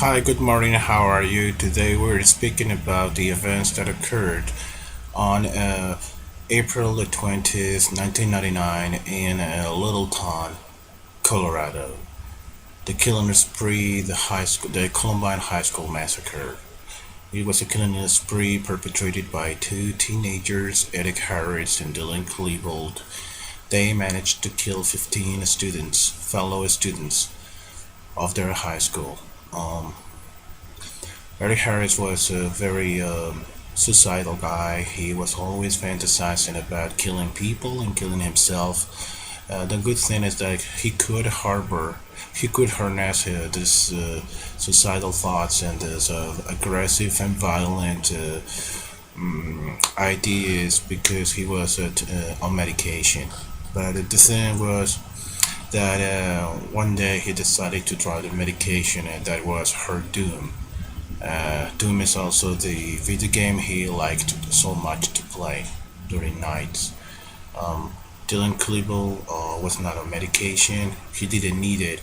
Hi, good morning. How are you? Today we're speaking about the events that occurred on April the 20th, 1999 in Littleton, Colorado. The killing spree, the Columbine High School massacre. It was a killing spree perpetrated by two teenagers, Eric Harris and Dylan Klebold. They managed to kill 15 students, fellow students of their high school. Um, Eric Harris was a very suicidal guy. He was always fantasizing about killing people and killing himself. The good thing is that he could harness this suicidal thoughts and this aggressive and violent ideas because he was on medication. But the thing was that one day he decided to try the medication, and that was her doom. Doom is also the video game he liked so much to play during nights. Um, Dylan Klebold was not on medication, he didn't need it,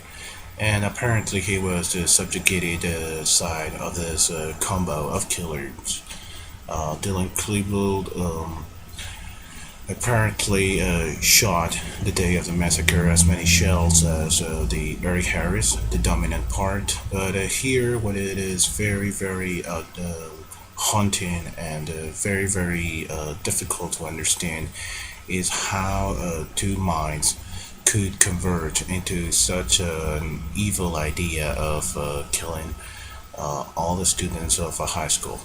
and apparently he was the subjugated side of this combo of killers. Dylan Klebold apparently shot the day of the massacre as many shells as the Eric Harris, the dominant part. But here, what it is very haunting and very difficult to understand is how two minds could converge into such an evil idea of killing all the students of a high school.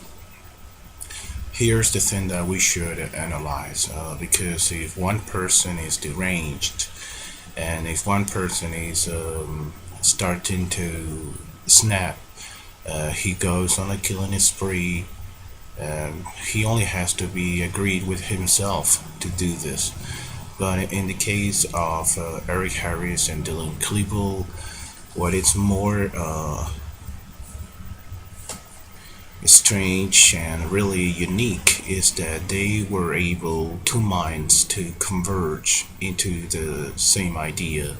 Here's the thing that we should analyze because if one person is deranged and if one person is starting to snap, he goes on a killing spree. He only has to be agreed with himself to do this. But in the case of Eric Harris and Dylan Klebold, what is more strange and really unique is that they were able two minds to converge into the same idea.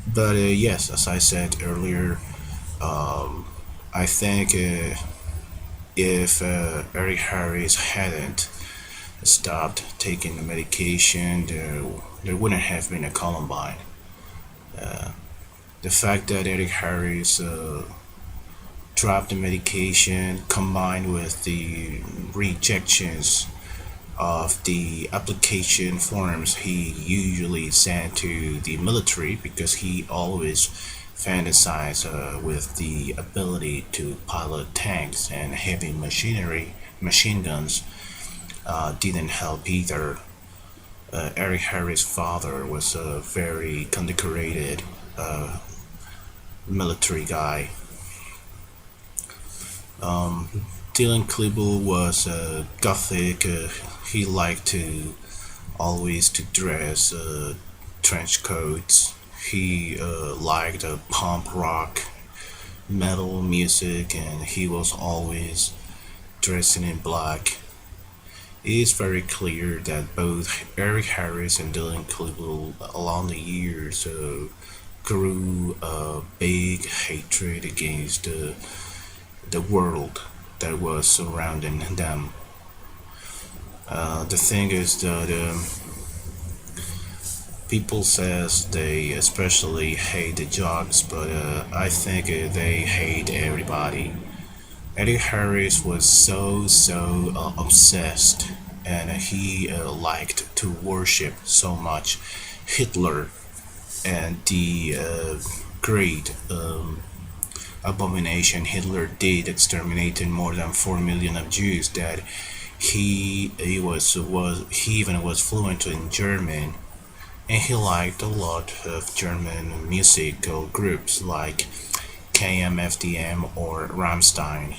But yes, as I said earlier, um, I think if Eric Harris hadn't stopped taking the medication, there wouldn't have been a Columbine. Uh, the fact that Eric Harris dropped the medication combined with the rejections of the application forms he usually sent to the military because he always fantasized with the ability to pilot tanks and heavy machinery, machine guns, didn't help either. Eric Harris' father was a very condecorated military guy. Um, Dylan Klebold was gothic. He liked to always to dress trench coats. He liked punk rock, metal music, and he was always dressing in black. It is very clear that both Eric Harris and Dylan Klebold, along the years, grew a big hatred against the world that was surrounding them. The thing is that people says they especially hate the jocks, but I think they hate everybody. Eddie Harris was so obsessed, and he liked to worship so much Hitler and the great abomination Hitler did, exterminating more than 4 million of Jews. That he even was fluent in German, and he liked a lot of German musical groups like KMFDM or Rammstein.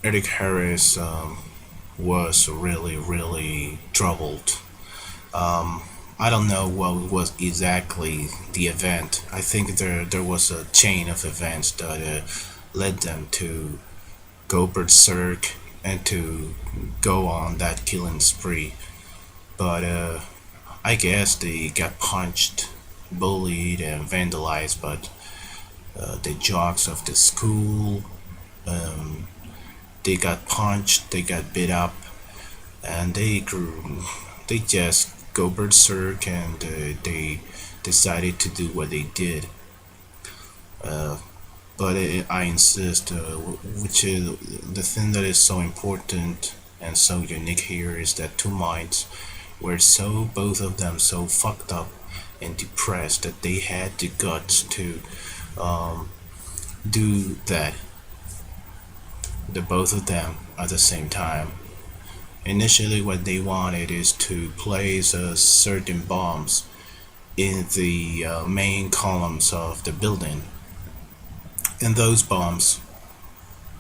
Eric Harris was really troubled. Um, I don't know what was exactly the event. I think there was a chain of events that led them to go berserk and to go on that killing spree. But I guess they got punched, bullied, and vandalized. But the jocks of the school. Um, they got punched, they got beat up, and they just go berserk, and they decided to do what they did. Uh, but I insist, which is the thing that is so important and so unique here is that two minds were so both of them so fucked up and depressed that they had the guts to um, do that, the both of them at the same time. Initially, what they wanted is to place certain bombs in the main columns of the building, and those bombs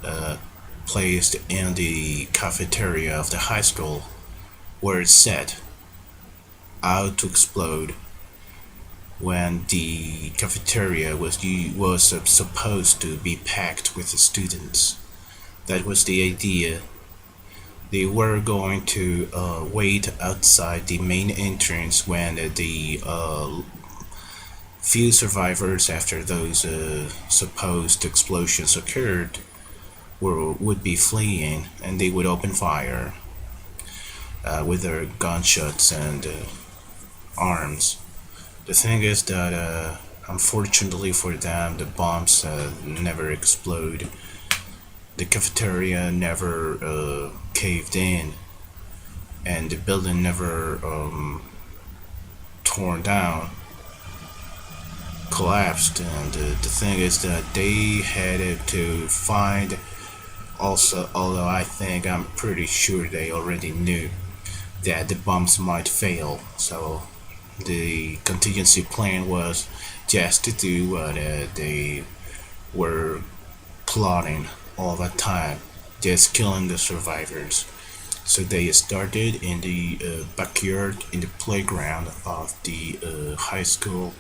uh, placed in the cafeteria of the high school were set out to explode when the cafeteria was supposed to be packed with the students. That was the idea. They were going to wait outside the main entrance when the few survivors after those supposed explosions occurred would be fleeing, and they would open fire with their gunshots and arms. The thing is that unfortunately for them, the bombs never explode. The cafeteria never caved in, and the building never torn down, collapsed. And the thing is that they had to find also, although I'm pretty sure they already knew that the bombs might fail. So the contingency plan was just to do what they were plotting all the time, just killing the survivors. So they started in the backyard, in the playground of the high school,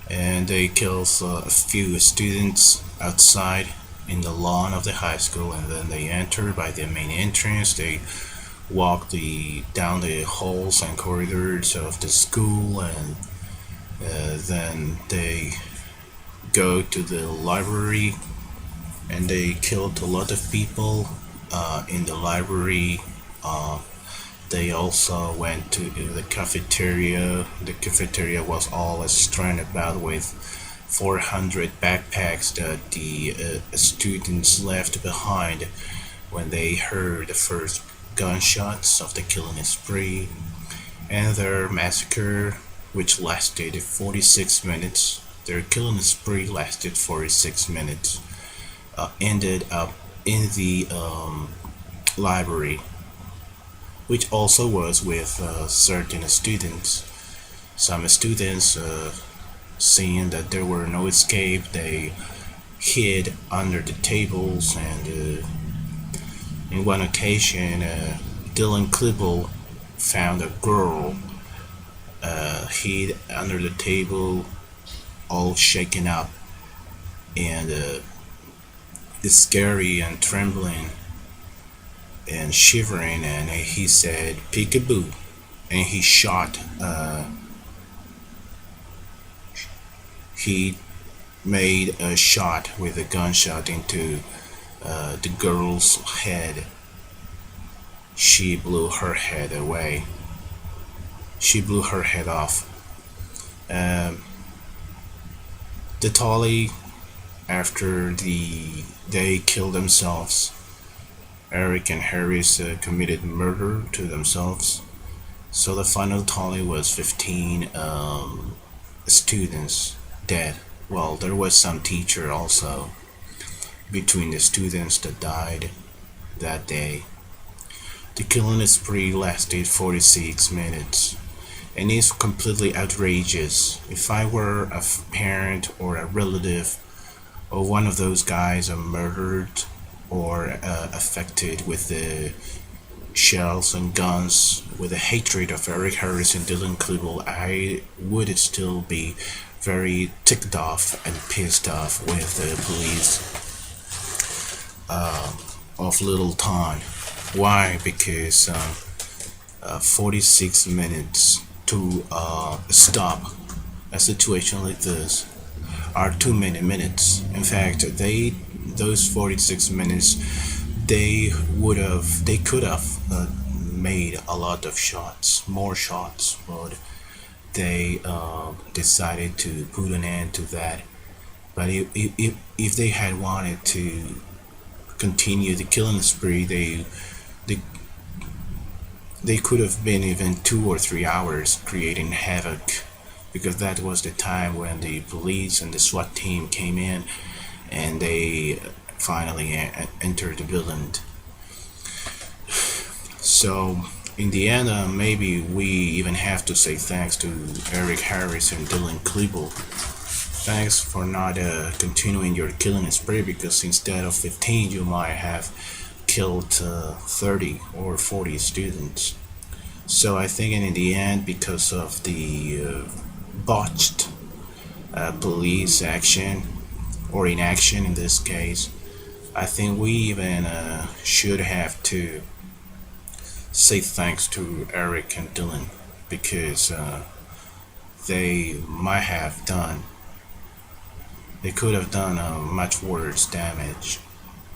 and they killed a few students outside in the lawn of the high school, and then they entered by the main entrance. They walked down the halls and corridors of the school, and then they go to the library, and they killed a lot of people in the library. They also went to the cafeteria. The cafeteria was all strewn about with 400 backpacks that the students left behind when they heard the first gunshots of the killing spree. And their massacre, which lasted 46 minutes, their killing spree lasted 46 minutes, ended up in the library, which also was with certain students. Some students, seeing that there were no escape, they hid under the tables, and in one occasion, Dylan Klibble found a girl hid under the table, all shaken up and scary and trembling and shivering, and he said peekaboo, and he shot he made a shot with a gunshot into the girl's head. She blew her head away. She blew her head off. The tally, after they killed themselves, Eric and Harris committed murder to themselves. So the final tally was 15 students dead. Well, there was some teacher also between the students that died that day. The killing spree lasted 46 minutes, and it's completely outrageous. If I were a parent or a relative of one of those guys murdered or affected with the shells and guns, with the hatred of Eric Harris and Dylan Klibble, I would still be very ticked off and pissed off with the police of Little Town. Why? Because 46 minutes to stop a situation like this are too many minutes. In fact, those 46 minutes, they could have made a lot of shots, more shots, but they decided to put an end to that. But if they had wanted to continue the killing spree, they they could have been even 2 or 3 hours creating havoc, because that was the time when the police and the SWAT team came in and they finally entered the building. So in the end, maybe we even have to say thanks to Eric Harris and Dylan Klebold. Thanks for not continuing your killing spree, because instead of 15, you might have killed 30 or 40 students. So I think in the end, because of the botched police action or inaction in this case, I think we even should have to say thanks to Eric and Dylan, because they might have done, they could have done much worse damage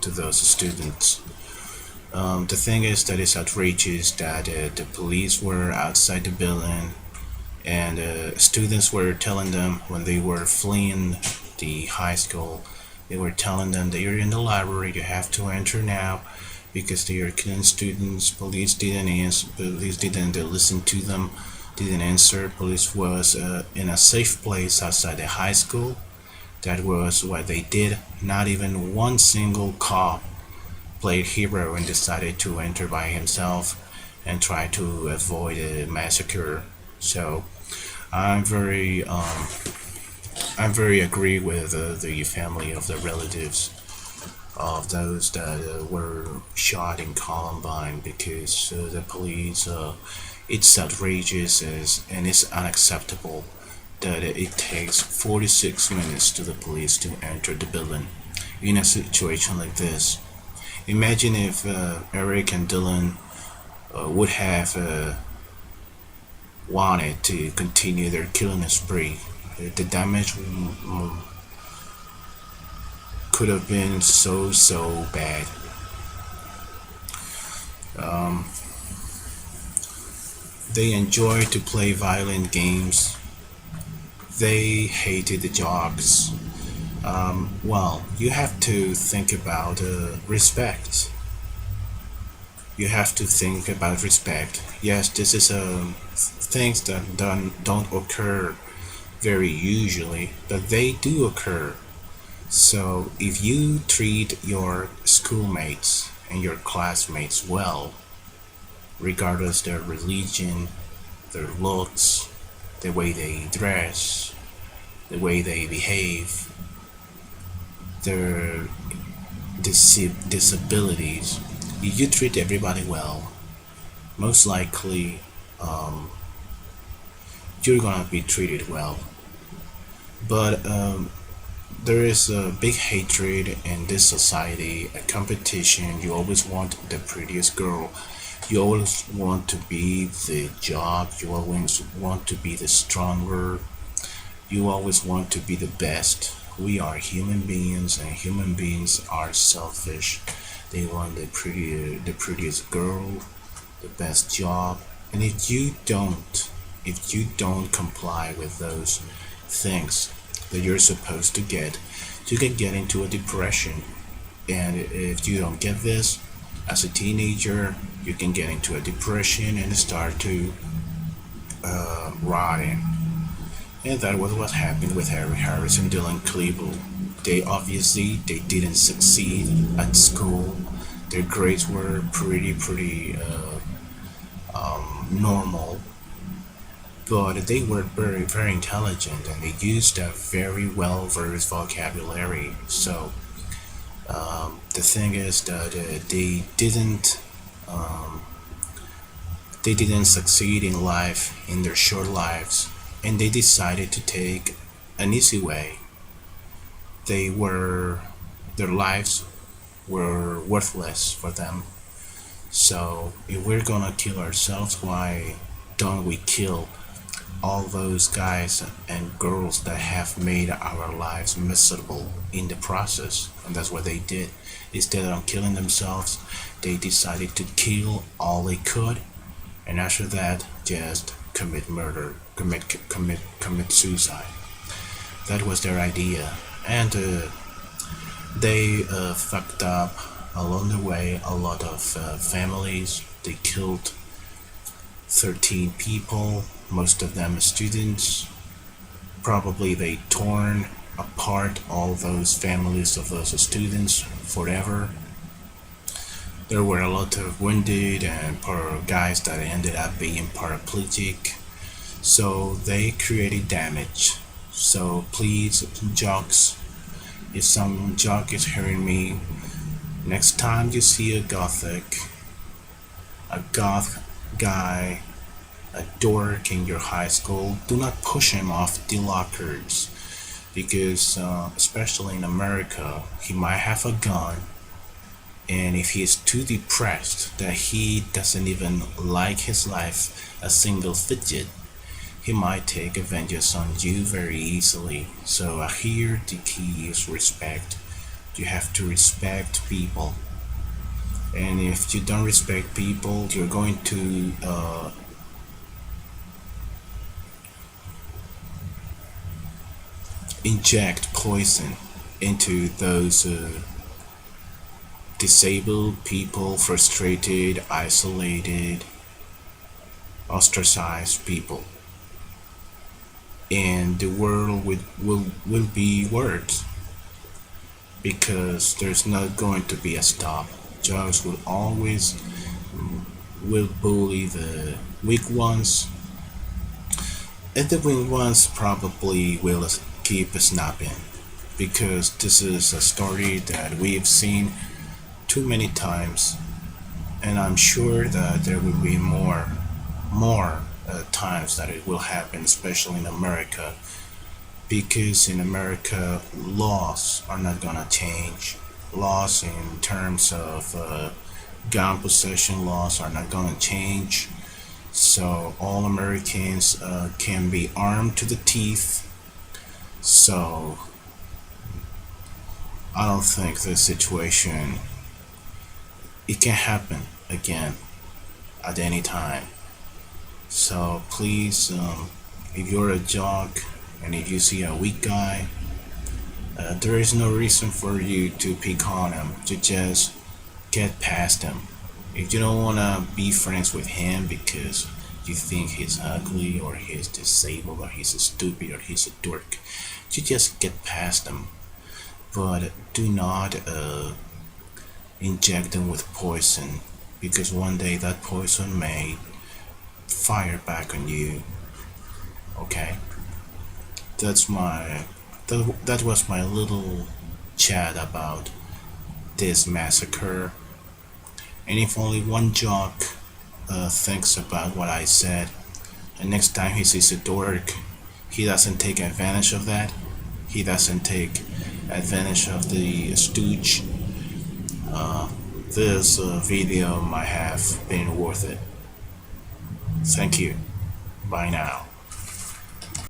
to those students. The thing is that it's outrageous that the police were outside the building and students were telling them when they were fleeing the high school, they were telling them they are in the library, you have to enter now, because they are killing students. Police didn't answer. Police didn't listen to them. Didn't answer. Police was in a safe place outside the high school. That was what they did. Not even one single cop played hero and decided to enter by himself and try to avoid a massacre. So I'm very agree with the family of the relatives of those that were shot in Columbine, because the police, it's outrageous and it's unacceptable that it takes 46 minutes to the police to enter the building in a situation like this. Imagine if Eric and Dylan would have wanted to continue their killing spree. The damage could have been so bad. They enjoyed to play violent games. They hated the jocks. Well, you have to think about respect. You have to think about respect. Yes, this is things that don't occur very usually, but they do occur. So if you treat your schoolmates and your classmates well, regardless their religion, their looks, the way they dress, the way they behave, their disabilities, if you treat everybody well, most likely you're gonna be treated well. But there is a big hatred in this society, a competition. You always want the prettiest girl. You always want to be the job. You always want to be the stronger. You always want to be the best. We are human beings, and human beings are selfish. They want the prettiest girl, the best job. And if you don't comply with those things that you're supposed to get, you can get into a depression. And if you don't get this as a teenager, you can get into a depression and start to rotting. And that was what happened with Harry Harris and Dylan Klebold. They didn't succeed at school. Their grades were pretty normal, but they were very intelligent and they used a very well versed vocabulary. So the thing is that they didn't succeed in life in their short lives, and they decided to take an easy way. Their lives were worthless for them. So if we're gonna kill ourselves, why don't we kill all those guys and girls that have made our lives miserable in the process. And that's what they did. Instead of killing themselves, they decided to kill all they could, and after that, just commit murder, commit suicide. That was their idea, and they fucked up along the way a lot of families. They killed 13 people, most of them students. Probably they torn apart all those families of those students forever. There were a lot of wounded and poor guys that ended up being paraplegic. So they created damage. So please, jocks, if some jock is hearing me, next time you see a goth guy, a dork in your high school, do not push him off the lockers, because especially in America, he might have a gun, and if he is too depressed that he doesn't even like his life a single fidget, he might take vengeance on you very easily. So here the key is respect. You have to respect people, and if you don't respect people, you're going to inject poison into those disabled people, frustrated, isolated, ostracized people. And the world will be worse, because there's not going to be a stop. Jokes will always will bully the weak ones, and the weak ones probably will keep snapping, because this is a story that we've seen too many times, and I'm sure that there will be more times that it will happen, especially in America, because in America laws are not gonna change. Laws in terms of gun possession laws are not gonna change. So all Americans can be armed to the teeth. So I don't think this situation, it can happen again at any time. So please, if you're a jock and if you see a weak guy, there is no reason for you to pick on him. To just get past him. If you don't wanna be friends with him because you think he's ugly or he's disabled or he's stupid or he's a dork, you just get past him. But do not inject them with poison, because one day that poison may fire back on you. Okay, that was my little chat about this massacre. And if only one jock thinks about what I said, and next time he sees a dork, he doesn't take advantage of that. He doesn't take advantage of the stooge. This video might have been worth it. Thank you. Bye now.